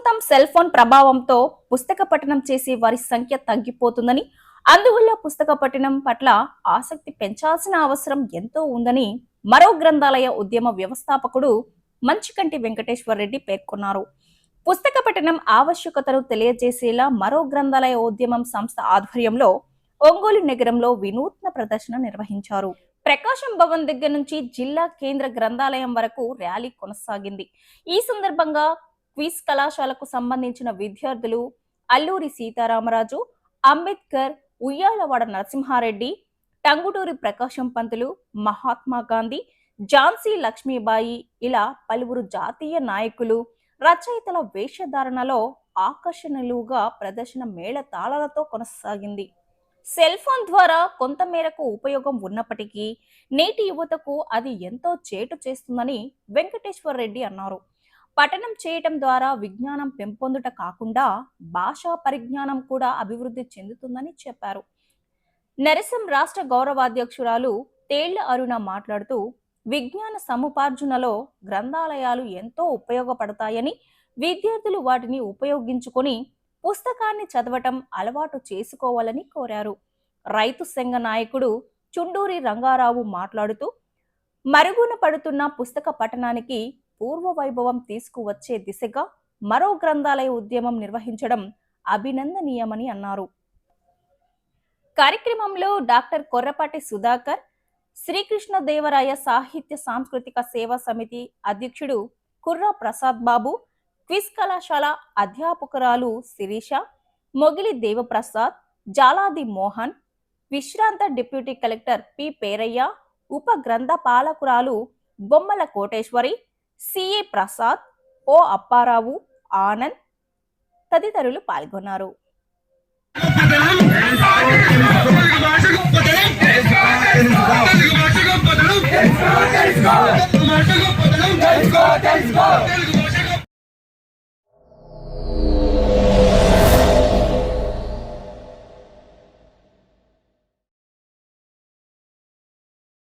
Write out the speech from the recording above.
ప్రస్తుతం cell phone ప్రభావంతో పుస్తక పఠనం చేసే వారి సంఖ్య తగ్గిపోతుందని, అందువల్ల పుస్తక పఠనం పట్ల ఆసక్తి పెంచాల్సిన అవసరం ఎంతో ఉందని మరో గ్రంథాలయ ఉద్యమ వ్యవస్థాపకుడు మంచికంటి వెంకటేశ్వర రెడ్డి పేర్కొన్నారు. పుస్తక పఠనం ఆవశ్యకతను తెలియజేసేలా మరో గ్రంథాలయ ఉద్యమం సంస్థ ఆధ్వర్యంలో ఒంగోలు నగరంలో వినూత్న ప్రదర్శన నిర్వహించారు. ప్రకాశం భవన్ దగ్గర నుంచి జిల్లా కేంద్ర గ్రంథాలయం వరకు ర్యాలీ కొనసాగింది. ఈ సందర్భంగా క్విజ్ కళాశాలకు సంబంధించిన విద్యార్థులు అల్లూరి సీతారామరాజు, అంబేద్కర్, ఉయ్యాలవాడ నరసింహారెడ్డి, టంగుటూరి ప్రకాశం పంతులు, మహాత్మా గాంధీ, ఝాన్సీ లక్ష్మీబాయి ఇలా పలువురు జాతీయ నాయకులు, రచయితల వేషధారణలో ఆకర్షణలుగా ప్రదర్శన మేళ తాళాలతో కొనసాగింది. సెల్ ఫోన్ ద్వారా కొంత మేరకు ఉపయోగం ఉన్నప్పటికీ నేటి యువతకు అది ఎంతో చేటు చేస్తుందని వెంకటేశ్వర రెడ్డి అన్నారు. పఠనం చేయటం ద్వారా విజ్ఞానం పెంపొందుట కాకుండా భాషా పరిజ్ఞానం కూడా అభివృద్ధి చెందుతుందని చెప్పారు. నరసం రాష్ట్ర గౌరవాధ్యక్షురాలు తేళ్ల అరుణ మాట్లాడుతూ విజ్ఞాన సముపార్జనలో గ్రంథాలయాలు ఎంతో ఉపయోగపడతాయని, విద్యార్థులు వాటిని ఉపయోగించుకొని పుస్తకాన్ని చదవటం అలవాటు చేసుకోవాలని కోరారు. రైతు సంఘ నాయకుడు చుండూరి రంగారావు మాట్లాడుతూ మరుగున పడుతున్న పుస్తక పఠనానికి పూర్వ వైభవం తీసుకువచ్చే దిశగా మరో గ్రంథాలయ ఉద్యమం నిర్వహించడం అభినందనీయమని అన్నారు. కార్యక్రమంలో డాక్టర్ కొర్రపాటి సుధాకర్, శ్రీకృష్ణదేవరాయ సాహిత్య సాంస్కృతిక సేవా సమితి అధ్యక్షుడు కుర్రా ప్రసాద్ బాబు, క్విజ్ కళాశాల అధ్యాపకురాలు శిరీష, మొగిలి దేవప్రసాద్, జాలాది మోహన్, విశ్రాంత డిప్యూటీ కలెక్టర్ పి పేరయ్య, ఉప గ్రంథ పాలకురాలు బొమ్మల కోటేశ్వరి, సిఏ ప్రసాద్, ఓ అప్పారావు, ఆనంద్ తదితరులు పాల్గొన్నారు. తెలుసుకో